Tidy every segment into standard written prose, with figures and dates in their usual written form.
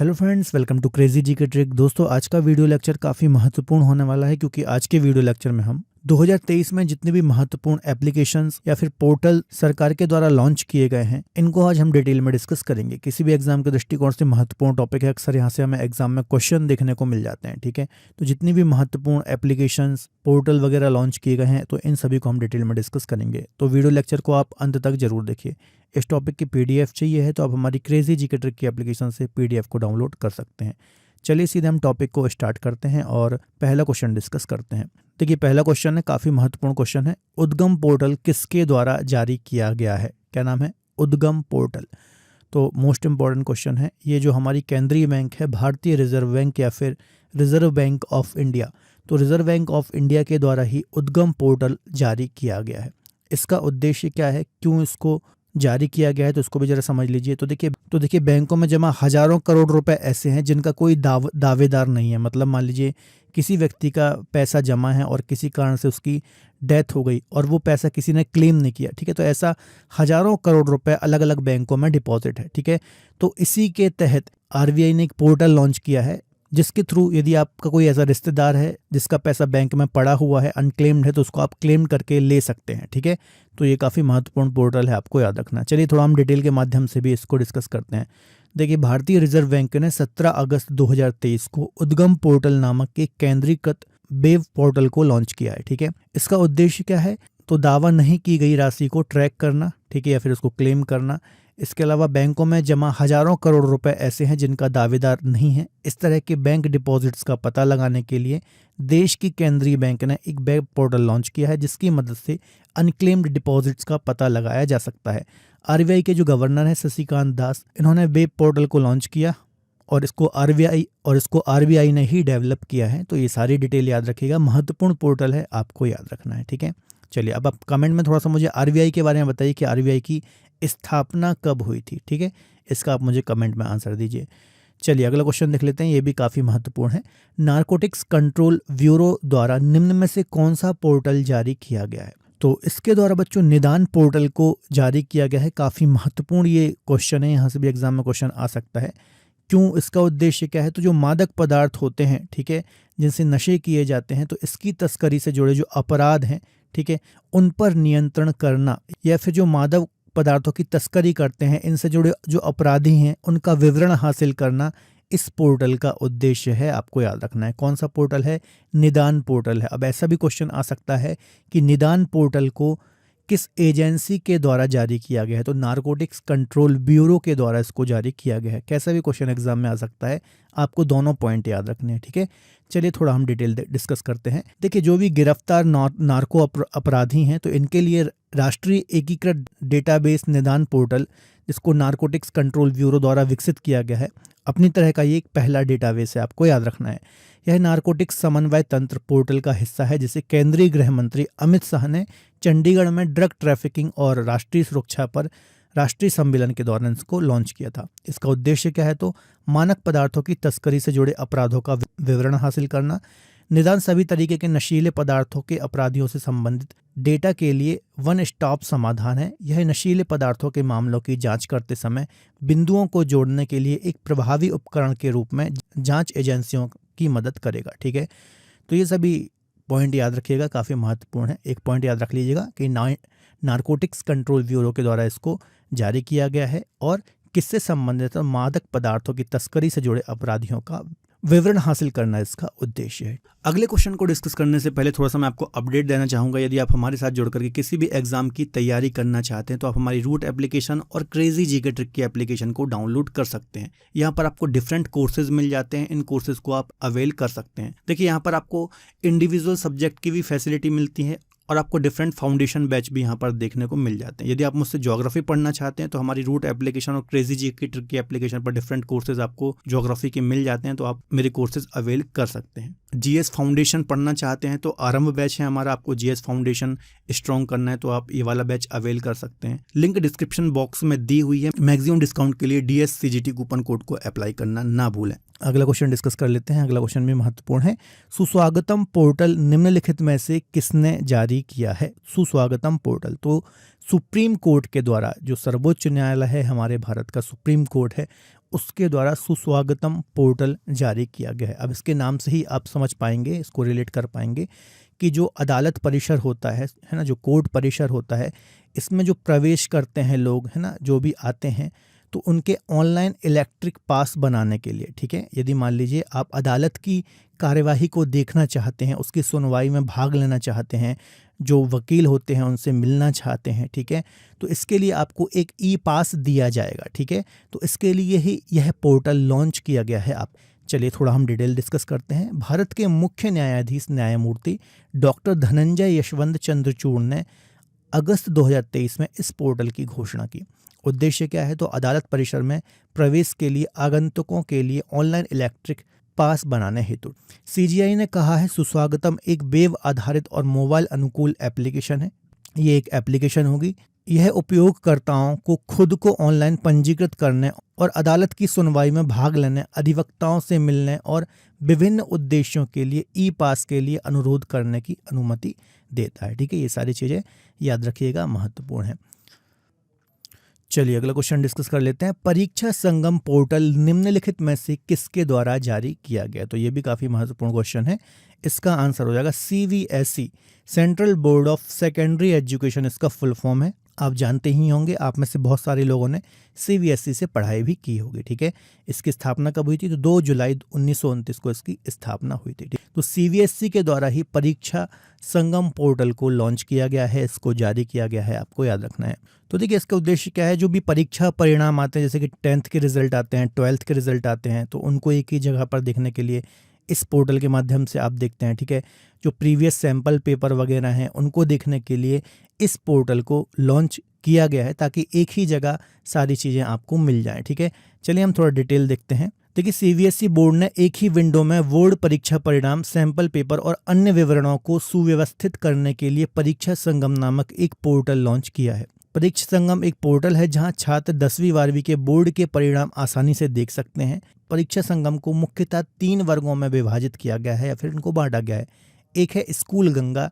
Hello friends, welcome to crazy G के trick. दोस्तों, आज का वीडियो लेक्चर काफ़ी महत्वपूर्ण होने वाला है क्योंकि आज के वीडियो लेक्चर में हम 2023 में जितने भी महत्वपूर्ण एप्लीकेशंस या फिर पोर्टल सरकार के द्वारा लॉन्च किए गए हैं, इनको आज हम डिटेल में डिस्कस करेंगे। किसी भी एग्जाम के दृष्टिकोण से महत्वपूर्ण टॉपिक है, अक्सर यहाँ से हमें एग्जाम में क्वेश्चन देखने को मिल जाते हैं। ठीक है, तो जितनी भी महत्वपूर्ण एप्लीकेशंस पोर्टल वगैरह लॉन्च किए गए हैं, तो इन सभी को हम डिटेल में डिस्कस करेंगे। तो वीडियो लेक्चर को आप अंत तक जरूर देखिए। इस टॉपिक की पीडीएफ चाहिए है तो आप हमारी क्रेजी जी के ट्रिक की एप्लीकेशन से पीडीएफ को डाउनलोड कर सकते हैं। चलिए सीधे हम टॉपिक को स्टार्ट करते हैं और पहला क्वेश्चन डिस्कस करते हैं। देखिए, पहला क्वेश्चन है, काफ़ी महत्वपूर्ण क्वेश्चन है। उद्गम पोर्टल किसके द्वारा जारी किया गया है? क्या नाम है? उद्गम पोर्टल। तो मोस्ट इंपॉर्टेंट क्वेश्चन है ये। जो हमारी केंद्रीय बैंक है, भारतीय रिजर्व बैंक या फिर रिजर्व बैंक ऑफ इंडिया, तो रिजर्व बैंक ऑफ इंडिया के द्वारा ही उद्गम पोर्टल जारी किया गया है। इसका उद्देश्य क्या है, क्यों इसको जारी किया गया है, तो इसको भी जरा समझ लीजिए। तो देखिए बैंकों में जमा हजारों करोड़ रुपए ऐसे हैं जिनका कोई दावेदार नहीं है। मतलब मान लीजिए किसी व्यक्ति का पैसा जमा है और किसी कारण से उसकी डेथ हो गई और वो पैसा किसी ने क्लेम नहीं किया। ठीक है, तो ऐसा हजारों करोड़ रुपए अलग अलग बैंकों में डिपॉजिट है। ठीक है, तो इसी के तहत आरबीआई ने एक पोर्टल लॉन्च किया है जिसके थ्रू यदि आपका कोई ऐसा रिश्तेदार है जिसका पैसा बैंक में पड़ा हुआ है, अनक्लेम्ड है, तो उसको आप क्लेम करके ले सकते हैं। ठीक है, तो ये काफ़ी महत्वपूर्ण पोर्टल है, आपको याद रखना। चलिए थोड़ा हम डिटेल के माध्यम से भी इसको डिस्कस करते हैं। देखिए, भारतीय रिजर्व बैंक ने 17 अगस्त 2023 को उद्गम पोर्टल नामक एक केंद्रीकृत वेब पोर्टल को लॉन्च किया है। ठीक है, इसका उद्देश्य क्या है? तो दावा नहीं की गई राशि को ट्रैक करना, ठीक है, या फिर उसको क्लेम करना। इसके अलावा बैंकों में जमा हजारों करोड़ रुपए ऐसे हैं जिनका दावेदार नहीं है। इस तरह के बैंक डिपॉजिट्स का पता लगाने के लिए देश की केंद्रीय बैंक ने एक वेब पोर्टल लॉन्च किया है जिसकी मदद से अनक्लेम्ड डिपॉजिट्स का पता लगाया जा सकता है। आरबीआई के जो गवर्नर हैं शशिकांत दास, इन्होंने वेब पोर्टल को लॉन्च किया और इसको आरबीआई ने ही डेवलप किया है। तो ये सारी डिटेल याद रखिएगा, महत्वपूर्ण पोर्टल है, आपको याद रखना है। ठीक है, चलिए अब आप कमेंट में थोड़ा सा मुझे आरबीआई के बारे में बताइए कि आरबीआई की स्थापना कब हुई थी। ठीक है, इसका आप मुझे कमेंट में आंसर दीजिए। चलिए अगला क्वेश्चन देख लेते हैं, ये भी काफ़ी महत्वपूर्ण है। नारकोटिक्स कंट्रोल ब्यूरो द्वारा निम्न में से कौन सा पोर्टल जारी किया गया है? तो इसके द्वारा बच्चों निदान पोर्टल को जारी किया गया है। काफ़ी महत्वपूर्ण ये क्वेश्चन है, यहाँ से भी एग्जाम में क्वेश्चन आ सकता है। क्यों? इसका उद्देश्य क्या है? तो जो मादक पदार्थ होते हैं, ठीक है, जिनसे नशे किए जाते हैं, तो इसकी तस्करी से जुड़े जो अपराध हैं, ठीक है, उन पर नियंत्रण करना, या फिर जो मादक पदार्थों की तस्करी करते हैं, इनसे जुड़े जो अपराधी हैं उनका विवरण हासिल करना इस पोर्टल का उद्देश्य है। आपको याद रखना है। कौन सा पोर्टल है? निदान पोर्टल है। अब ऐसा भी क्वेश्चन आ सकता है कि निदान पोर्टल को किस एजेंसी के द्वारा जारी किया गया है? तो नारकोटिक्स कंट्रोल ब्यूरो के द्वारा इसको जारी किया गया है। कैसा भी क्वेश्चन एग्जाम में आ सकता है, आपको दोनों पॉइंट याद रखने हैं। ठीक है, चलिए थोड़ा हम डिटेल डिस्कस करते हैं। देखिए, जो भी गिरफ्तार नार्को अपराधी हैं, तो इनके लिए राष्ट्रीय एकीकृत डेटाबेस निदान पोर्टल, जिसको नारकोटिक्स कंट्रोल ब्यूरो द्वारा विकसित किया गया है, अपनी तरह का ये एक पहला डेटाबेस है, आपको याद रखना है। यह नारकोटिक्स समन्वय तंत्र पोर्टल का हिस्सा है जिसे केंद्रीय गृह मंत्री अमित शाह ने चंडीगढ़ में ड्रग ट्रैफिकिंग और राष्ट्रीय सुरक्षा पर राष्ट्रीय सम्मेलन के दौरान इसको लॉन्च किया था। इसका उद्देश्य क्या है? तो मानक पदार्थों की तस्करी से जुड़े अपराधों का विवरण हासिल करना, निदान सभी तरीके के नशीले पदार्थों के अपराधियों से संबंधित डेटा के लिए वन स्टॉप समाधान है। यह नशीले पदार्थों के मामलों की जांच करते समय बिंदुओं को जोड़ने के लिए एक प्रभावी उपकरण के रूप में जांच एजेंसियों की मदद करेगा। ठीक है, तो ये सभी पॉइंट याद रखिएगा, काफ़ी महत्वपूर्ण है। एक पॉइंट याद रख लीजिएगा कि नारकोटिक्स कंट्रोल ब्यूरो के द्वारा इसको जारी किया गया है और किससे संबंधित? मादक पदार्थों की तस्करी से जुड़े अपराधियों का विवरण हासिल करना इसका उद्देश्य है। अगले क्वेश्चन को डिस्कस करने से पहले थोड़ा सा मैं आपको अपडेट देना चाहूँगा। यदि आप हमारे साथ जुड़ करके किसी भी एग्जाम की तैयारी करना चाहते हैं तो आप हमारी रूट एप्लीकेशन और क्रेजी जी के ट्रिक की एप्लीकेशन को डाउनलोड कर सकते हैं। यहाँ पर आपको डिफरेंट कोर्सेज मिल जाते हैं, इन कोर्सेज को आप अवेल कर सकते हैं। देखिए, यहाँ पर आपको इंडिविजुअल सब्जेक्ट की भी फैसिलिटी मिलती है और आपको डिफरेंट फाउंडेशन बैच भी यहाँ पर देखने को मिल जाते हैं। यदि आप मुझसे ज्योग्राफी पढ़ना चाहते हैं तो हमारी रूट एप्लीकेशन और क्रेजी जी की ट्रिक की एप्लीकेशन पर डिफरेंट कोर्सेज आपको ज्योग्राफी के मिल जाते हैं, तो आप मेरे कोर्सेज अवेल कर सकते हैं। जीएस फाउंडेशन पढ़ना चाहते हैं तो आरंभ बैच है हमारा, आपको जीएस फाउंडेशन स्ट्रॉन्ग करना है तो आप ये वाला बैच अवेल कर सकते हैं। लिंक डिस्क्रिप्शन बॉक्स में दी हुई है। मैक्सिमम डिस्काउंट के लिए DSCGT कूपन कोड को अप्लाई करना ना भूलें। अगला क्वेश्चन डिस्कस कर लेते हैं। अगला क्वेश्चन भी महत्वपूर्ण है। सुस्वागतम पोर्टल निम्नलिखित में से किसने जारी किया है? सुस्वागतम पोर्टल तो सुप्रीम कोर्ट के द्वारा, जो सर्वोच्च न्यायालय है हमारे भारत का सुप्रीम कोर्ट है, उसके द्वारा सुस्वागतम पोर्टल जारी किया गया है। अब इसके नाम से ही आप समझ पाएंगे, इसको रिलेट कर पाएंगे कि जो अदालत परिसर होता है ना, जो कोर्ट परिसर होता है, इसमें जो प्रवेश करते हैं लोग, है ना, जो भी आते हैं, तो उनके ऑनलाइन इलेक्ट्रिक पास बनाने के लिए, ठीक है, यदि मान लीजिए आप अदालत की कार्यवाही को देखना चाहते हैं, उसकी सुनवाई में भाग लेना चाहते हैं, जो वकील होते हैं उनसे मिलना चाहते हैं, ठीक है, तो इसके लिए आपको एक ई पास दिया जाएगा, ठीक है। तो इसके लिए ही यह पोर्टल लॉन्च किया गया है। आप चलिए थोड़ा हम डिटेल डिस्कस करते हैं। भारत के मुख्य न्यायाधीश न्यायमूर्ति डॉक्टर धनंजय यशवंत चंद्रचूड़ ने अगस्त 2023 में इस पोर्टल की घोषणा की। उद्देश्य क्या है? तो अदालत परिसर में प्रवेश के लिए आगंतुकों के लिए ऑनलाइन इलेक्ट्रिक पास बनाने हेतु। सीजीआई ने कहा है सुस्वागतम एक वेब आधारित और मोबाइल अनुकूल एप्लीकेशन है। ये एक एप्लीकेशन होगी। यह उपयोगकर्ताओं को खुद को ऑनलाइन पंजीकृत करने और अदालत की सुनवाई में भाग लेने, अधिवक्ताओं से मिलने और विभिन्न उद्देश्यों के लिए ई पास के लिए अनुरोध करने की अनुमति देता है, ठीक है। ये सारी चीज़ें याद रखिएगा, महत्वपूर्ण है। चलिए अगला क्वेश्चन डिस्कस कर लेते हैं। परीक्षा संगम पोर्टल निम्नलिखित में से किसके द्वारा जारी किया गया? तो ये भी काफ़ी महत्वपूर्ण क्वेश्चन है। इसका आंसर हो जाएगा CBSE, central board of secondary education इसका फुल फॉर्म है। आप जानते ही होंगे, आप में से बहुत सारे लोगों ने CBSE से पढ़ाई भी की होगी, ठीक है। इसकी स्थापना कब हुई थी? तो 2 जुलाई 1929 को इसकी स्थापना हुई थी। तो CBSE के द्वारा ही परीक्षा संगम पोर्टल को लॉन्च किया गया है, इसको जारी किया गया है, आपको याद रखना है। तो देखिए इसका उद्देश्य क्या है, जो भी परीक्षा परिणाम आते हैं, जैसे कि 10th के रिजल्ट आते हैं, 12th के रिजल्ट आते हैं, तो उनको एक ही जगह पर देखने के लिए इस पोर्टल के माध्यम से आप देखते हैं, ठीक है। जो प्रीवियस सैंपल पेपर वगैरह हैं उनको देखने के लिए इस पोर्टल को लॉन्च किया गया है, ताकि एक ही जगह सारी चीज़ें आपको मिल जाएं, ठीक है। चलिए हम थोड़ा डिटेल देखते हैं। देखिए CBSE बोर्ड ने एक ही विंडो में बोर्ड परीक्षा परिणाम, सैंपल पेपर और अन्य विवरणों को सुव्यवस्थित करने के लिए परीक्षा संगम नामक एक पोर्टल लॉन्च किया है। परीक्षा संगम एक पोर्टल है जहां छात्र 10वीं 12वीं के बोर्ड के परिणाम आसानी से देख सकते हैं। परीक्षा संगम को मुख्यतः 3 वर्गों में विभाजित किया गया है या फिर इनको बांटा गया है। एक है स्कूल गंगा,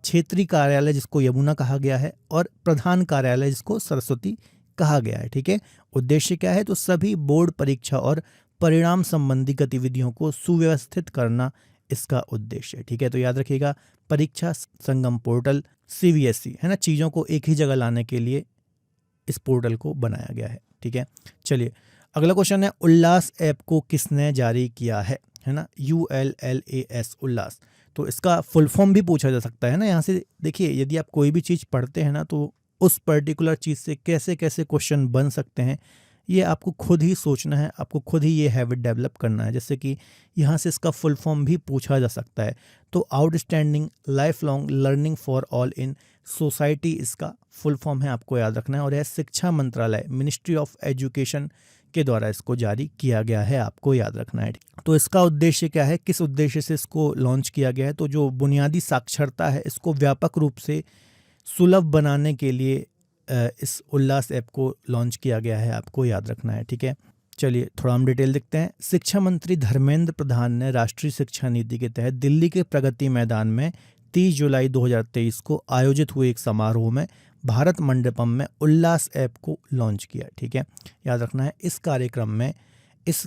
क्षेत्रीय कार्यालय जिसको यमुना कहा गया है, और प्रधान कार्यालय जिसको सरस्वती कहा गया है, ठीक है। उद्देश्य क्या है? तो सभी बोर्ड परीक्षा और परिणाम संबंधी गतिविधियों को सुव्यवस्थित करना इसका उद्देश्य है, ठीक है। तो याद रखिएगा, परीक्षा संगम पोर्टल CBSE है ना, चीज़ों को एक ही जगह लाने के लिए इस पोर्टल को बनाया गया है, ठीक है। चलिए अगला क्वेश्चन है, उल्लास ऐप को किसने जारी किया है ना, ULLAS, उल्लास। तो इसका फुल फॉर्म भी पूछा जा सकता है ना यहाँ से। देखिए यदि आप कोई भी चीज़ पढ़ते हैं ना, तो उस पर्टिकुलर चीज़ से कैसे कैसे क्वेश्चन बन सकते हैं, ये आपको खुद ही सोचना है, आपको खुद ही ये हैबिट डेवलप करना है। जैसे कि यहाँ से इसका फुल फॉर्म भी पूछा जा सकता है। तो outstanding life long learning for all in society इसका फुल फॉर्म है, आपको याद रखना है। और यह शिक्षा मंत्रालय, मिनिस्ट्री ऑफ एजुकेशन के द्वारा इसको जारी किया गया है, आपको याद रखना है। तो इसका उद्देश्य क्या है, किस उद्देश्य से इसको लॉन्च किया गया है? तो जो बुनियादी साक्षरता है इसको व्यापक रूप से सुलभ बनाने के लिए इस उल्लास ऐप को लॉन्च किया गया है, आपको याद रखना है, ठीक है। चलिए थोड़ा हम डिटेल देखते हैं। शिक्षा मंत्री धर्मेंद्र प्रधान ने राष्ट्रीय शिक्षा नीति के तहत दिल्ली के प्रगति मैदान में 30 जुलाई 2023 को आयोजित हुए एक समारोह में भारत मंडपम में उल्लास ऐप को लॉन्च किया, ठीक है। याद रखना है, इस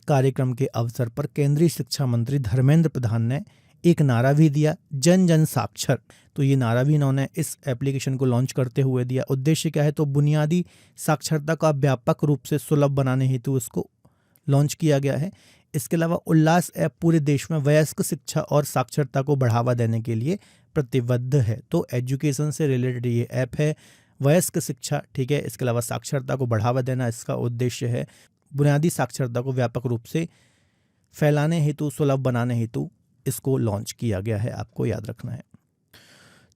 कार्यक्रम के अवसर पर केंद्रीय शिक्षा मंत्री धर्मेंद्र प्रधान ने एक नारा भी दिया, जन जन साक्षर। तो ये नारा भी इन्होंने इस एप्लीकेशन को लॉन्च करते हुए दिया। उद्देश्य क्या है? तो बुनियादी साक्षरता का व्यापक रूप से सुलभ बनाने हेतु इसको लॉन्च किया गया है। इसके अलावा उल्लास ऐप पूरे देश में वयस्क शिक्षा और साक्षरता को बढ़ावा देने के लिए प्रतिबद्ध है। तो एजुकेशन से रिलेटेड ये ऐप है, वयस्क शिक्षा, ठीक है। इसके अलावा साक्षरता को बढ़ावा देना इसका उद्देश्य है। बुनियादी साक्षरता को व्यापक रूप से फैलाने हेतु, सुलभ बनाने हेतु इसको लॉन्च किया गया है, आपको याद रखना है।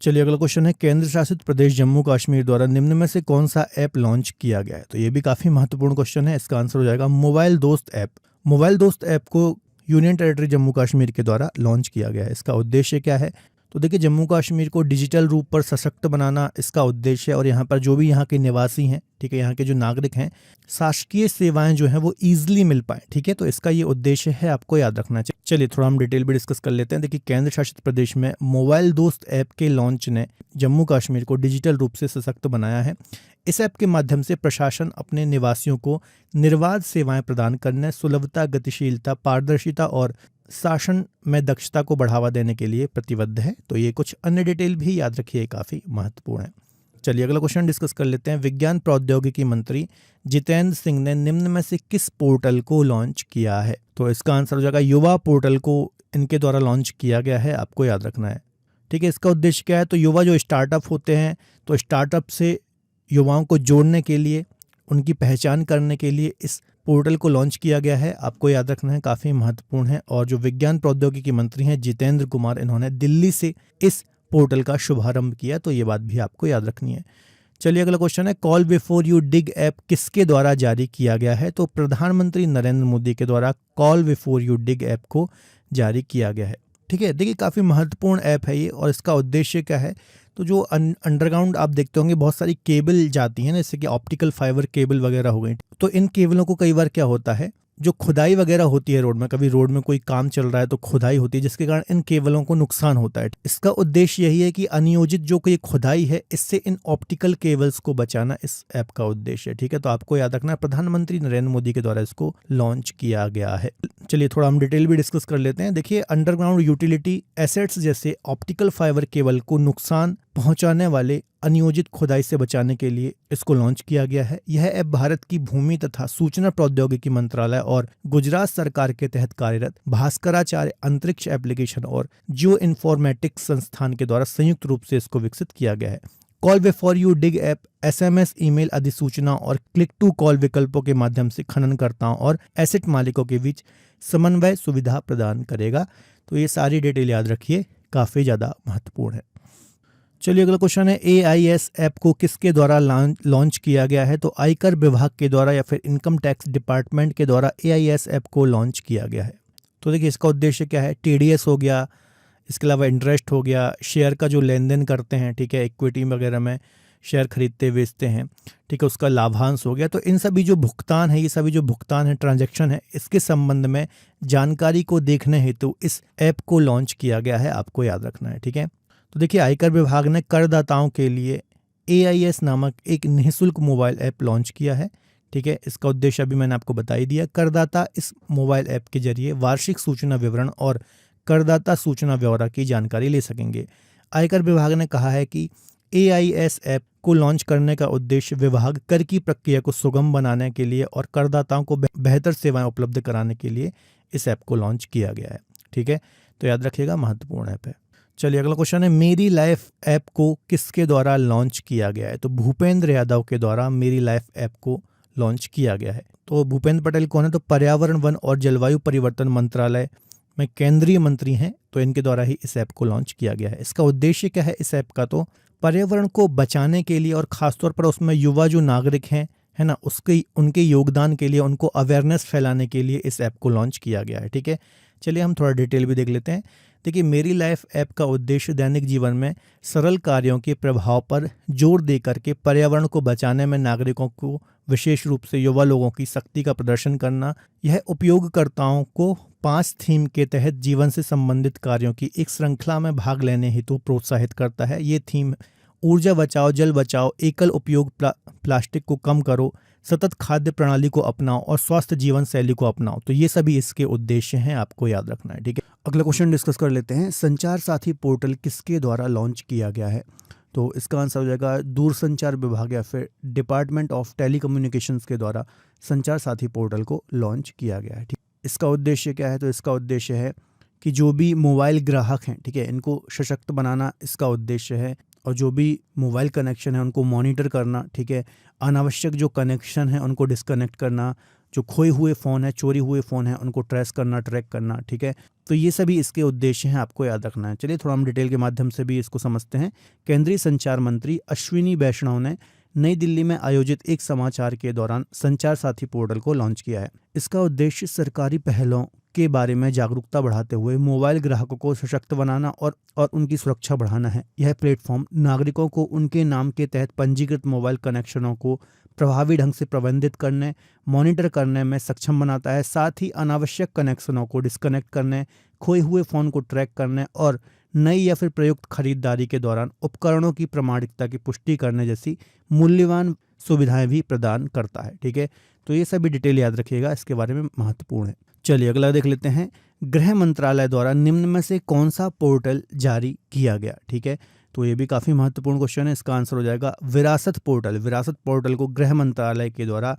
चलिए अगला क्वेश्चन है, केंद्र शासित प्रदेश जम्मू कश्मीर द्वारा निम्न में से कौन सा ऐप लॉन्च किया गया है? तो ये भी काफ़ी महत्वपूर्ण क्वेश्चन है। इसका आंसर हो जाएगा मोबाइल दोस्त ऐप। मोबाइल दोस्त ऐप को यूनियन टेरिटरी जम्मू कश्मीर के द्वारा लॉन्च किया गया है। इसका उद्देश्य क्या है? तो देखिए जम्मू कश्मीर को डिजिटल रूप पर सशक्त बनाना इसका उद्देश्य है और यहाँ पर जो भी यहाँ के निवासी हैं, ठीक है, यहाँ के जो नागरिक हैं, शासकीय सेवाएं जो हैं वो ईजिली मिल पाए, ठीक है, तो इसका ये उद्देश्य है, आपको याद रखना चाहिए। चलिए थोड़ा हम डिटेल भी डिस्कस कर लेते हैं। देखिए केंद्र शासित प्रदेश में मोबाइल दोस्त ऐप के लॉन्च ने जम्मू कश्मीर को डिजिटल रूप से सशक्त बनाया है। इस ऐप के माध्यम से प्रशासन अपने निवासियों को निर्बाध सेवाएं प्रदान करने, सुलभता, गतिशीलता, पारदर्शिता और शासन में दक्षता को बढ़ावा देने के लिए प्रतिबद्ध है। तो ये कुछ अन्य डिटेल भी याद रखिए, काफ़ी महत्वपूर्ण है। चलिए अगला क्वेश्चन डिस्कस कर लेते हैं। विज्ञान प्रौद्योगिकी मंत्री जितेंद्र सिंह ने निम्न में से किस पोर्टल को लॉन्च किया है? तो इसका आंसर हो जाएगा युवा पोर्टल को इनके द्वारा लॉन्च किया गया है, आपको याद रखना है, ठीक है। इसका उद्देश्य क्या है? तो युवा जो स्टार्टअप होते हैं, तो स्टार्टअप से युवाओं को जोड़ने के लिए, उनकी पहचान करने के लिए इस पोर्टल को लॉन्च किया गया है, आपको याद रखना है, काफ़ी महत्वपूर्ण है। और जो विज्ञान प्रौद्योगिकी मंत्री हैं जितेंद्र कुमार, इन्होंने दिल्ली से इस पोर्टल का शुभारंभ किया, तो ये बात भी आपको याद रखनी है। चलिए अगला क्वेश्चन है, call before you dig app किसके द्वारा जारी किया गया है? तो प्रधानमंत्री नरेंद्र मोदी के द्वारा call before you dig app को जारी किया गया है, ठीक है। देखिए काफ़ी महत्वपूर्ण ऐप है ये, और इसका उद्देश्य क्या है? तो जो अंडरग्राउंड आप देखते होंगे बहुत सारी केबल जाती हैं ना, जैसे कि ऑप्टिकल फाइबर केबल वगैरह हो गई, तो इन केबलों को कई बार क्या होता है, जो खुदाई वगैरह होती है रोड में, कभी रोड में कोई काम चल रहा है तो खुदाई होती है, जिसके कारण इन केबलों को नुकसान होता है। इसका उद्देश्य यही है कि अनियोजित जो कोई खुदाई है, इससे इन ऑप्टिकल केबल्स को बचाना इस ऐप का उद्देश्य है, ठीक है। तो आपको याद रखना है, प्रधानमंत्री नरेंद्र मोदी के द्वारा इसको लॉन्च किया गया है। चलिए थोड़ा हम डिटेल भी डिस्कस कर लेते हैं। देखिए अंडरग्राउंड यूटिलिटी एसेट्स जैसे ऑप्टिकल फाइबर केबल को नुकसान पहुंचाने वाले अनियोजित खुदाई से बचाने के लिए इसको लॉन्च किया गया है। यह ऐप भारत की भूमि तथा सूचना प्रौद्योगिकी मंत्रालय और गुजरात सरकार के तहत कार्यरत भास्कराचार्य अंतरिक्ष एप्लीकेशन और जियो इन्फॉर्मेटिक्स संस्थान के द्वारा संयुक्त रूप से इसको विकसित किया गया है। Call before you dig app SMS, email अधिसूचना और क्लिक टू कॉल विकल्पों के माध्यम से खननकर्ताओं और एसेट मालिकों के बीच समन्वय सुविधा प्रदान करेगा। तो ये सारी डिटेल याद रखिए, काफ़ी ज़्यादा महत्वपूर्ण है। चलिए अगला क्वेश्चन है, AIS ऐप को किसके द्वारा लॉन्च किया गया है? तो आयकर विभाग के द्वारा या फिर इनकम टैक्स डिपार्टमेंट के द्वारा AIS ऐप को लॉन्च किया गया है। तो देखिए इसका उद्देश्य क्या है? TDS हो गया, इसके अलावा इंटरेस्ट हो गया, शेयर का जो लेन देन करते हैं, ठीक है, इक्विटी वगैरह में शेयर खरीदते बेचते हैं, ठीक है, उसका लाभांश हो गया। तो इन सभी जो भुगतान है, ये सभी जो भुगतान है, ट्रांजैक्शन है, इसके संबंध में जानकारी को देखने हेतु इस ऐप को लॉन्च किया गया है, आपको याद रखना है, ठीक है। तो देखिए आयकर विभाग ने करदाताओं के लिए AIS नामक एक निःशुल्क मोबाइल ऐप लॉन्च किया है, ठीक है। इसका उद्देश्य अभी मैंने आपको बता ही दिया। करदाता इस मोबाइल ऐप के जरिए वार्षिक सूचना विवरण और करदाता सूचना ब्यौरा की जानकारी ले सकेंगे। आयकर विभाग ने कहा है कि AIS ऐप को लॉन्च करने का उद्देश्य विभाग कर की प्रक्रिया को सुगम बनाने के लिए और करदाताओं को बेहतर सेवाएं उपलब्ध कराने के लिए इस ऐप को लॉन्च किया गया है, ठीक है। तो याद रखिएगा, महत्वपूर्ण ऐप है। चलिए अगला क्वेश्चन है, मेरी लाइफ ऐप को किसके द्वारा लॉन्च किया गया है? तो भूपेंद्र यादव के द्वारा मेरी लाइफ ऐप को लॉन्च किया गया है। तो भूपेंद्र पटेल कौन है? तो पर्यावरण, वन और जलवायु परिवर्तन मंत्रालय में केंद्रीय मंत्री हैं, तो इनके द्वारा ही इस ऐप को लॉन्च किया गया है। इसका उद्देश्य क्या है इस ऐप का? तो पर्यावरण को बचाने के लिए और खासतौर पर उसमें युवा जो नागरिक हैं, है ना, उनके योगदान के लिए, उनको अवेयरनेस फैलाने के लिए इस ऐप को लॉन्च किया गया है, ठीक है। चलिए हम थोड़ा डिटेल भी देख लेते हैं। देखिए मेरी लाइफ ऐप का उद्देश्य दैनिक जीवन में सरल कार्यों के प्रभाव पर जोर दे करके पर्यावरण को बचाने में नागरिकों को, विशेष रूप से युवा लोगों की शक्ति का प्रदर्शन करना। यह उपयोगकर्ताओं को 5 थीम के तहत जीवन से संबंधित कार्यों की एक श्रृंखला में भाग लेने हेतु प्रोत्साहित करता है। ये थीम ऊर्जा बचाओ, जल बचाओ, एकल उपयोग प्लास्टिक को कम करो, सतत खाद्य प्रणाली को अपनाओ और स्वस्थ जीवन शैली को अपनाओ। तो ये सभी इसके उद्देश्य हैं, आपको याद रखना है, ठीक है। अगला क्वेश्चन डिस्कस कर लेते हैं, संचार साथी पोर्टल किसके द्वारा लॉन्च किया गया है? तो इसका आंसर हो जाएगा दूरसंचार विभाग या फिर डिपार्टमेंट ऑफ टेलीकम्युनिकेशंस के द्वारा संचार साथी पोर्टल को लॉन्च किया गया है, ठीक। इसका उद्देश्य क्या है? तो इसका उद्देश्य है कि जो भी मोबाइल ग्राहक हैं, ठीक है, इनको सशक्त बनाना इसका उद्देश्य है, और जो भी मोबाइल कनेक्शन है उनको मॉनिटर करना, ठीक है, अनावश्यक जो कनेक्शन है उनको डिस्कनेक्ट करना, जो खोए हुए फ़ोन है, चोरी हुए फ़ोन है, उनको ट्रेस करना, ट्रैक करना, ठीक है। तो ये सभी इसके उद्देश्य हैं, आपको याद रखना है। चलिए थोड़ा हम डिटेल के माध्यम से भी इसको समझते हैं। केंद्रीय संचार मंत्री अश्विनी वैष्णव ने नई दिल्ली में आयोजित एक समाचार के दौरान संचार साथी पोर्टल को लॉन्च किया है। इसका उद्देश्य सरकारी पहलों के बारे में जागरूकता बढ़ाते हुए मोबाइल ग्राहकों को सशक्त बनाना और उनकी सुरक्षा बढ़ाना है। यह प्लेटफॉर्म नागरिकों को उनके नाम के तहत पंजीकृत मोबाइल कनेक्शनों को प्रभावी ढंग से प्रबंधित करने, मॉनिटर करने में सक्षम बनाता है। साथ ही अनावश्यक कनेक्शनों को डिस्कनेक्ट करने, खोए हुए फ़ोन को ट्रैक करने और नई या फिर प्रयुक्त खरीदारी के दौरान उपकरणों की प्रामाणिकता की पुष्टि करने जैसी मूल्यवान सुविधाएं भी प्रदान करता है। ठीक है, तो ये सभी डिटेल याद रखिएगा, इसके बारे में महत्वपूर्ण है। चलिए अगला देख लेते हैं। गृह मंत्रालय द्वारा निम्न में से कौन सा पोर्टल जारी किया गया? ठीक है, तो ये भी काफ़ी महत्वपूर्ण क्वेश्चन है। इसका आंसर हो जाएगा विरासत पोर्टल। विरासत पोर्टल को गृह मंत्रालय के द्वारा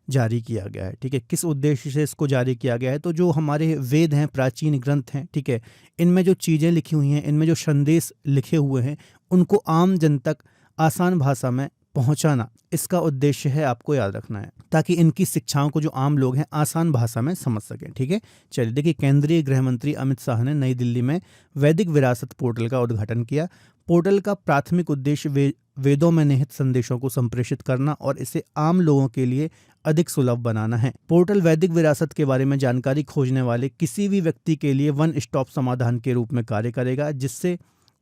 जारी किया गया है। ठीक है, किस उद्देश्य से इसको जारी किया गया है? तो जो हमारे वेद हैं, प्राचीन ग्रंथ हैं, ठीक है, इनमें जो चीज़ें लिखी हुई हैं, इनमें जो संदेश लिखे हुए हैं, उनको आम जन तक आसान भाषा में पहुंचाना, इसका उद्देश्य है, आपको याद रखना है, ताकि इनकी शिक्षाओं को जो आम लोग हैं आसान भाषा में समझ सकें। ठीक है, चलिए देखिए, केंद्रीय गृह मंत्री अमित शाह ने नई दिल्ली में वैदिक विरासत पोर्टल का उद्घाटन किया। पोर्टल का प्राथमिक उद्देश्य वेदों में निहित संदेशों को संप्रेषित करना और इसे आम लोगों के लिए अधिक सुलभ बनाना है। पोर्टल वैदिक विरासत के बारे में जानकारी खोजने वाले किसी भी व्यक्ति के लिए वन स्टॉप समाधान के रूप में कार्य करेगा, जिससे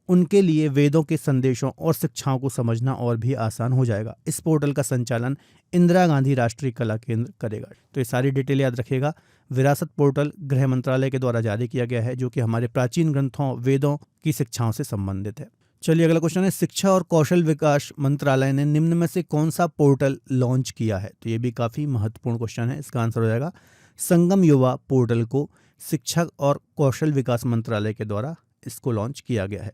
उनके लिए वेदों के संदेशों और शिक्षाओं को समझना और भी आसान हो जाएगा। इस पोर्टल का संचालन इंदिरा गांधी राष्ट्रीय कला केंद्र करेगा। तो ये सारी डिटेल याद रखिएगा। विरासत पोर्टल गृह मंत्रालय के द्वारा जारी किया गया है, जो कि हमारे प्राचीन ग्रंथों, वेदों की शिक्षाओं से संबंधित है। चलिए अगला क्वेश्चन है, शिक्षा और कौशल विकास मंत्रालय ने निम्न में से कौन सा पोर्टल लॉन्च किया है? तो ये भी काफ़ी महत्वपूर्ण क्वेश्चन है। इसका आंसर हो जाएगा संगम युवा पोर्टल को शिक्षा और कौशल विकास मंत्रालय के द्वारा इसको लॉन्च किया गया है।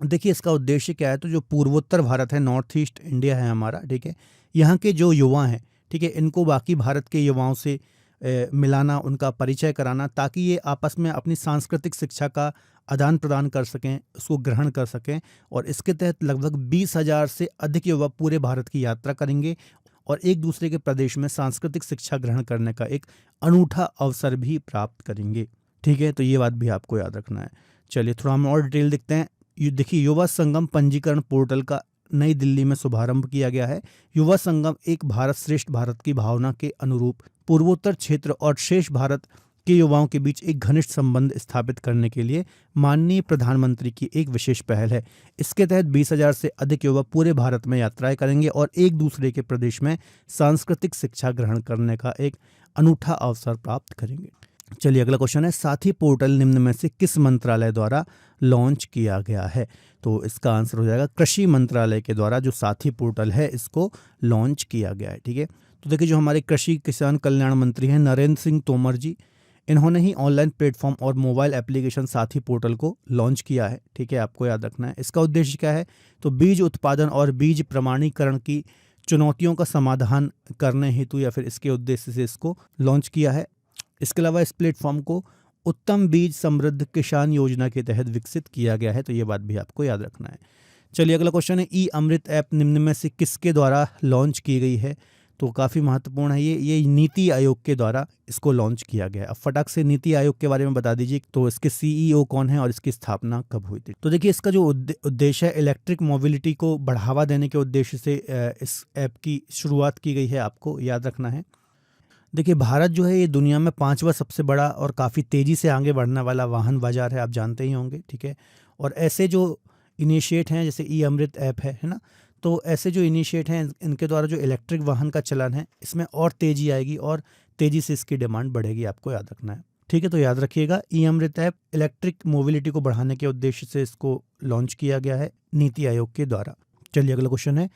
देखिए, इसका उद्देश्य क्या है? तो जो पूर्वोत्तर भारत है, नॉर्थ ईस्ट इंडिया है हमारा, ठीक है, यहाँ के जो युवा हैं, ठीक है, इनको बाकी भारत के युवाओं से मिलाना, उनका परिचय कराना, ताकि ये आपस में अपनी सांस्कृतिक शिक्षा का आदान प्रदान कर सकें, उसको ग्रहण कर सकें। और इसके तहत लगभग 20,000 से अधिक युवा पूरे भारत की यात्रा करेंगे और एक दूसरे के प्रदेश में सांस्कृतिक शिक्षा ग्रहण करने का एक अनूठा अवसर भी प्राप्त करेंगे। ठीक है, तो ये बात भी आपको याद रखना है। चलिए थोड़ा हम और डिटेल देखते हैं। देखिए, युवा संगम पंजीकरण पोर्टल का नई दिल्ली में शुभारंभ किया गया है। युवा संगम एक भारत श्रेष्ठ भारत की भावना के अनुरूप पूर्वोत्तर क्षेत्र और शेष भारत के युवाओं के बीच एक घनिष्ठ संबंध स्थापित करने के लिए माननीय प्रधानमंत्री की एक विशेष पहल है। इसके तहत 20,000 से अधिक युवा पूरे भारत में यात्राएं करेंगे और एक दूसरे के प्रदेश में सांस्कृतिक शिक्षा ग्रहण करने का एक अनूठा अवसर प्राप्त करेंगे। चलिए अगला क्वेश्चन है, साथी पोर्टल निम्न में से किस मंत्रालय द्वारा लॉन्च किया गया है? तो इसका आंसर हो जाएगा कृषि मंत्रालय के द्वारा जो साथी पोर्टल है, इसको लॉन्च किया गया है। ठीक है, तो देखिए, जो हमारे कृषि किसान कल्याण मंत्री हैं नरेंद्र सिंह तोमर जी, इन्होंने ही ऑनलाइन प्लेटफॉर्म और मोबाइल एप्लीकेशन साथी पोर्टल को लॉन्च किया है। ठीक है, आपको याद रखना है। इसका उद्देश्य क्या है? तो बीज उत्पादन और बीज प्रमाणीकरण की चुनौतियों का समाधान करने हेतु या फिर इसके उद्देश्य से इसको लॉन्च किया है। इसके अलावा इस प्लेटफॉर्म को उत्तम बीज समृद्ध किसान योजना के तहत विकसित किया गया है। तो ये बात भी आपको याद रखना है। चलिए अगला क्वेश्चन है, ई अमृत ऐप निम्न में से किसके द्वारा लॉन्च की गई है? तो काफ़ी महत्वपूर्ण है ये नीति आयोग के द्वारा इसको लॉन्च किया गया है। अब फटाक से नीति आयोग के बारे में बता दीजिए, तो इसके सीईओ कौन है और इसकी स्थापना कब हुई थी? तो देखिए, इसका जो उद्देश्य है, इलेक्ट्रिक मोबिलिटी को बढ़ावा देने के उद्देश्य से इस ऐप की शुरुआत की गई है, आपको याद रखना है। देखिए, भारत जो है ये दुनिया में 5वां सबसे बड़ा और काफ़ी तेज़ी से आगे बढ़ने वाला वाहन बाजार है, आप जानते ही होंगे। ठीक है, और ऐसे जो इनिशिएट हैं, जैसे ई अमृत ऐप है ना, तो ऐसे जो इनिशिएट हैं, इनके द्वारा जो इलेक्ट्रिक वाहन का चलन है, इसमें और तेज़ी आएगी और तेज़ी से इसकी डिमांड बढ़ेगी, आपको याद रखना है। ठीक है, तो याद रखिएगा, ई अमृत ऐप इलेक्ट्रिक मोबिलिटी को बढ़ाने के उद्देश्य से इसको लॉन्च किया गया है नीति आयोग के द्वारा। चलिए अगला क्वेश्चन है,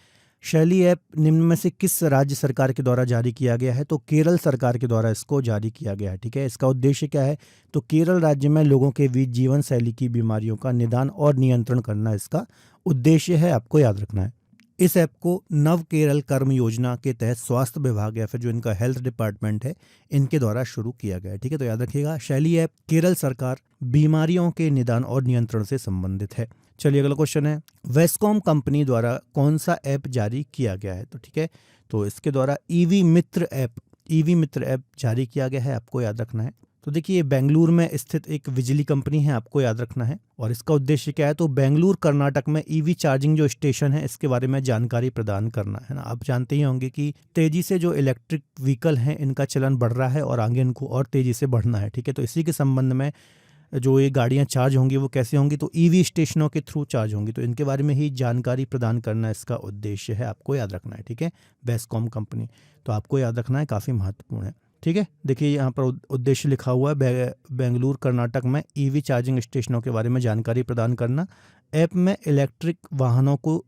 शैली ऐप निम्न में से किस राज्य सरकार के द्वारा जारी किया गया है? तो केरल सरकार के द्वारा इसको जारी किया गया है। ठीक है, इसका उद्देश्य क्या है? तो केरल राज्य में लोगों के बीच जीवन शैली की बीमारियों का निदान और नियंत्रण करना इसका उद्देश्य है, आपको याद रखना है। इस ऐप को नव केरल कर्म योजना के तहत स्वास्थ्य विभाग या फिर जो इनका हेल्थ डिपार्टमेंट है, इनके द्वारा शुरू किया गया है। ठीक है, तो याद रखिएगा, शैली ऐप केरल सरकार बीमारियों के निदान और नियंत्रण से संबंधित है। चलिए अगला क्वेश्चन है, वेस्कॉम कंपनी द्वारा कौन सा ऐप जारी किया गया है? तो ठीक है, तो इसके द्वारा ईवी मित्र ऐप जारी किया गया है, आपको याद रखना है। तो देखिए, बेंगलुरु में स्थित एक बिजली कंपनी है, आपको याद रखना है। और इसका उद्देश्य क्या है, तो बेंगलुरु कर्नाटक में ईवी चार्जिंग जो स्टेशन है इसके बारे में जानकारी प्रदान करना है ना। आप जानते ही होंगे कि तेजी से जो इलेक्ट्रिक व्हीकल हैं इनका चलन बढ़ रहा है और आगे इनको और तेजी से बढ़ना है, ठीक है। तो इसी के संबंध में जो ये गाड़ियाँ चार्ज होंगी वो कैसे होंगी, तो ईवी स्टेशनों के थ्रू चार्ज होंगी। तो इनके बारे में ही जानकारी प्रदान करना इसका उद्देश्य है, आपको याद रखना है, ठीक है। बेस्कॉम कंपनी, तो आपको याद रखना है, काफ़ी महत्वपूर्ण है, ठीक है। देखिए यहाँ पर उद्देश्य लिखा हुआ है, बेंगलुरु कर्नाटक में ईवी चार्जिंग स्टेशनों के बारे में जानकारी प्रदान करना। ऐप में इलेक्ट्रिक वाहनों को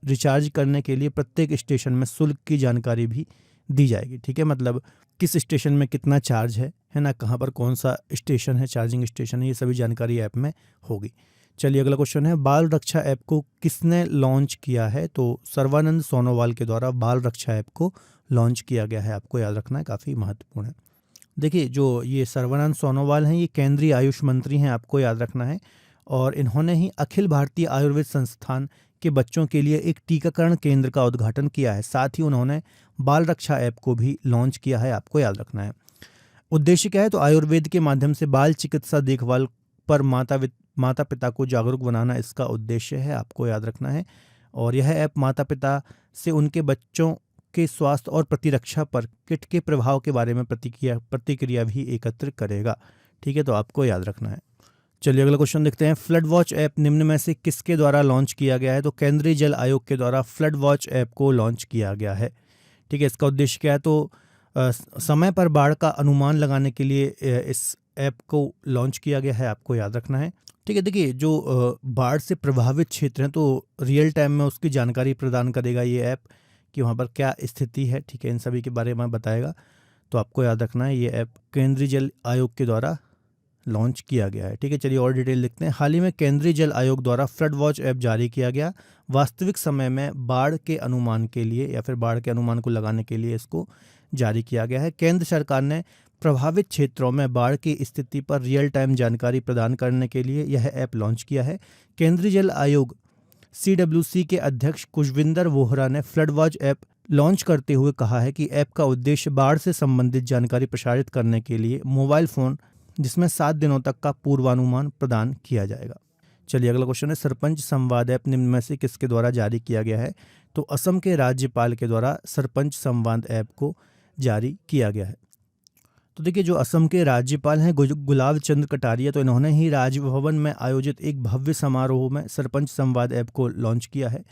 रिचार्ज करने के लिए प्रत्येक स्टेशन में शुल्क की जानकारी भी दी जाएगी, ठीक है। मतलब किस स्टेशन में कितना चार्ज है ना, कहाँ पर कौन सा स्टेशन है, चार्जिंग स्टेशन है, ये सभी जानकारी ऐप में होगी। चलिए अगला क्वेश्चन है, बाल रक्षा ऐप को किसने लॉन्च किया है, तो सर्बानंद सोनोवाल के द्वारा बाल रक्षा ऐप को लॉन्च किया गया है, आपको याद रखना है, काफ़ी महत्वपूर्ण है। देखिए, जो ये सर्बानंद सोनोवाल हैं ये केंद्रीय आयुष मंत्री हैं, आपको याद रखना है। और इन्होंने ही अखिल भारतीय आयुर्वेद संस्थान के बच्चों के लिए एक टीकाकरण केंद्र का उद्घाटन किया है। साथ ही उन्होंने बाल रक्षा ऐप को भी लॉन्च किया है, आपको याद रखना है। उद्देश्य क्या है, तो आयुर्वेद के माध्यम से बाल चिकित्सा देखभाल पर माता पिता को जागरूक बनाना इसका उद्देश्य है, आपको याद रखना है। और यह ऐप माता पिता से उनके बच्चों के स्वास्थ्य और प्रतिरक्षा पर किट के प्रभाव के बारे में प्रतिक्रिया भी एकत्र करेगा, ठीक है। तो आपको याद रखना है। चलिए अगला क्वेश्चन देखते हैं, फ्लड वॉच ऐप निम्न में से किसके द्वारा लॉन्च किया गया है, तो केंद्रीय जल आयोग के द्वारा फ्लड वॉच ऐप को लॉन्च किया गया है, ठीक है। इसका उद्देश्य क्या है, तो समय पर बाढ़ का अनुमान लगाने के लिए इस ऐप को लॉन्च किया गया है, आपको याद रखना है, ठीक है। देखिए, जो बाढ़ से प्रभावित क्षेत्र हैं तो रियल टाइम में उसकी जानकारी प्रदान करेगा ये ऐप कि वहाँ पर क्या स्थिति है, ठीक है। इन सभी के बारे में बताएगा, तो आपको याद रखना है, ये ऐप केंद्रीय जल आयोग के द्वारा लॉन्च किया गया है, ठीक है। चलिए और डिटेल लिखते हैं। हाल ही में केंद्रीय जल आयोग द्वारा फ्लड वॉच ऐप जारी किया गया। वास्तविक समय में बाढ़ के अनुमान के लिए या फिर बाढ़ के अनुमान को लगाने के लिए इसको जारी किया गया है। केंद्र सरकार ने प्रभावित क्षेत्रों में बाढ़ की स्थिति पर रियल टाइम जानकारी प्रदान करने के लिए यह ऐप लॉन्च किया है। केंद्रीय जल आयोग CWC के अध्यक्ष कुशविंदर वोहरा ने फ्लड वॉच ऐप लॉन्च करते हुए कहा है कि ऐप का उद्देश्य बाढ़ से संबंधित जानकारी प्रसारित करने के लिए मोबाइल फ़ोन जिसमें 7 दिनों तक का पूर्वानुमान प्रदान किया जाएगा। चलिए अगला क्वेश्चन है, सरपंच संवाद ऐप निम्न में से किसके द्वारा जारी किया गया है, तो असम के राज्यपाल के द्वारा सरपंच संवाद ऐप को जारी किया गया है। तो देखिए, जो असम के राज्यपाल हैं गुलाब चंद्र कटारिया, तो इन्होंने ही राजभवन में आयोजित एक भव्य समारोह में सरपंच संवाद ऐप को लॉन्च किया है,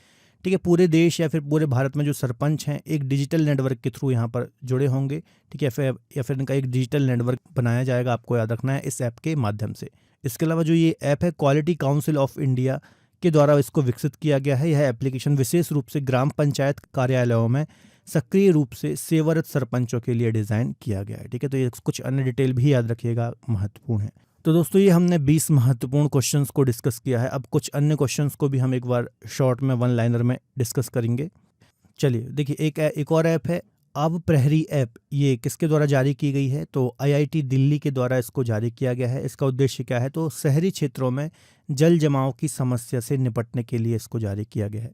ठीक है। पूरे देश या फिर पूरे भारत में जो सरपंच हैं एक डिजिटल नेटवर्क के थ्रू यहाँ पर जुड़े होंगे, ठीक है, या फिर इनका एक डिजिटल नेटवर्क बनाया जाएगा, आपको याद रखना है, इस ऐप के माध्यम से। इसके अलावा जो ये ऐप है क्वालिटी काउंसिल ऑफ इंडिया के द्वारा इसको विकसित किया गया है। यह एप्लीकेशन विशेष रूप से ग्राम पंचायत कार्यालयों में सक्रिय रूप से सेवारत सरपंचों के लिए डिज़ाइन किया गया है, ठीक है। तो ये कुछ अन्य डिटेल भी याद रखिएगा, महत्वपूर्ण है। तो दोस्तों, ये हमने 20 महत्वपूर्ण क्वेश्चंस को डिस्कस किया है। अब कुछ अन्य क्वेश्चंस को भी हम एक बार शॉर्ट में वन लाइनर में डिस्कस करेंगे। चलिए देखिए, एक और ऐप है अब प्रहरी ऐप। ये किसके द्वारा जारी की गई है, तो IIT दिल्ली के द्वारा इसको जारी किया गया है। इसका उद्देश्य क्या है, तो शहरी क्षेत्रों में जल जमाव की समस्या से निपटने के लिए इसको जारी किया गया है।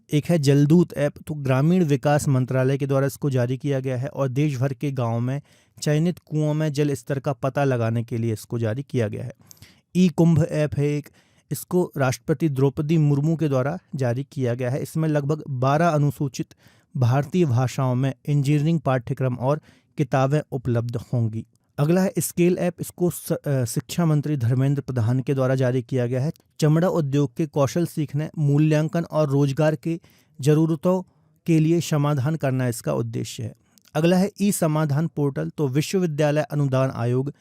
एक है जलदूत ऐप, तो ग्रामीण विकास मंत्रालय के द्वारा इसको जारी किया गया है और देश भर के गाँव में चयनित कुओं में जल स्तर का पता लगाने के लिए इसको जारी किया गया है। कुंभ ऐप है एक, इसको राष्ट्रपति द्रौपदी मुर्मू के द्वारा जारी किया गया है। इसमें लगभग 12 अनुसूचित भारतीय भाषाओं में इंजीनियरिंग पाठ्यक्रम और किताबें उपलब्ध होंगी। अगला है स्केल ऐप, इसको शिक्षा मंत्री धर्मेंद्र प्रधान के द्वारा जारी किया गया है। चमड़ा उद्योग के कौशल सीखने, मूल्यांकन और रोजगार के जरूरतों के लिए समाधान करना इसका उद्देश्य है। अगला है समाधान पोर्टल, तो विश्वविद्यालय अनुदान आयोग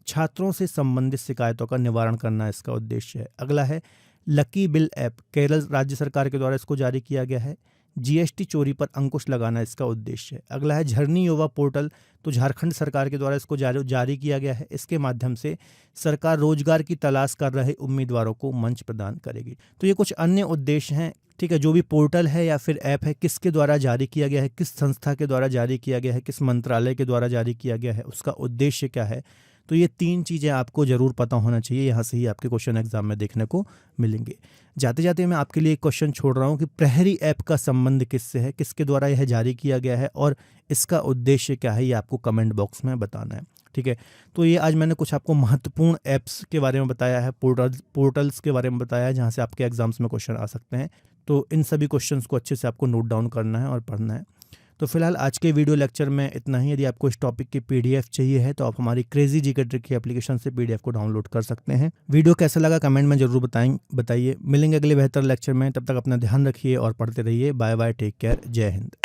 छात्रों से संबंधित शिकायतों का निवारण करना इसका उद्देश्य है। अगला है लकी बिल ऐप, केरल राज्य सरकार के द्वारा इसको जारी किया गया है। GST चोरी पर अंकुश लगाना इसका उद्देश्य है। अगला है झरनी युवा पोर्टल, तो झारखंड सरकार के द्वारा इसको जारी किया गया है। इसके माध्यम से सरकार रोजगार की तलाश कर रहे उम्मीदवारों को मंच प्रदान करेगी। तो ये कुछ अन्य उद्देश्य हैं, ठीक है। जो भी पोर्टल है या फिर ऐप है, किसके द्वारा जारी किया गया है, किस संस्था के द्वारा जारी किया गया है, किस मंत्रालय के द्वारा जारी किया गया है, उसका उद्देश्य क्या है, तो ये 3 चीज़ें आपको ज़रूर पता होना चाहिए। यहाँ से ही आपके क्वेश्चन एग्जाम में देखने को मिलेंगे। जाते जाते मैं आपके लिए एक क्वेश्चन छोड़ रहा हूँ कि प्रहरी ऐप का संबंध किससे है, किसके द्वारा यह जारी किया गया है और इसका उद्देश्य क्या है, ये आपको कमेंट बॉक्स में बताना है। ठीक है। तो ये आज मैंने कुछ आपको महत्वपूर्ण ऐप्स के बारे में बताया है, पोर्टल्स के बारे में बताया है जहाँ से आपके एग्जाम्स में क्वेश्चन आ सकते हैं। तो इन सभी क्वेश्चंस को अच्छे से आपको नोट डाउन करना है और पढ़ना है। तो फिलहाल आज के वीडियो लेक्चर में इतना ही। यदि आपको इस टॉपिक की पीडीएफ चाहिए है तो आप हमारी क्रेजी जीके ट्रिक की एप्लीकेशन से पीडीएफ को डाउनलोड कर सकते हैं। वीडियो कैसा लगा कमेंट में जरूर बताइए। मिलेंगे अगले बेहतर लेक्चर में, तब तक अपना ध्यान रखिए और पढ़ते रहिए। बाय बाय, टेक केयर, जय हिंद।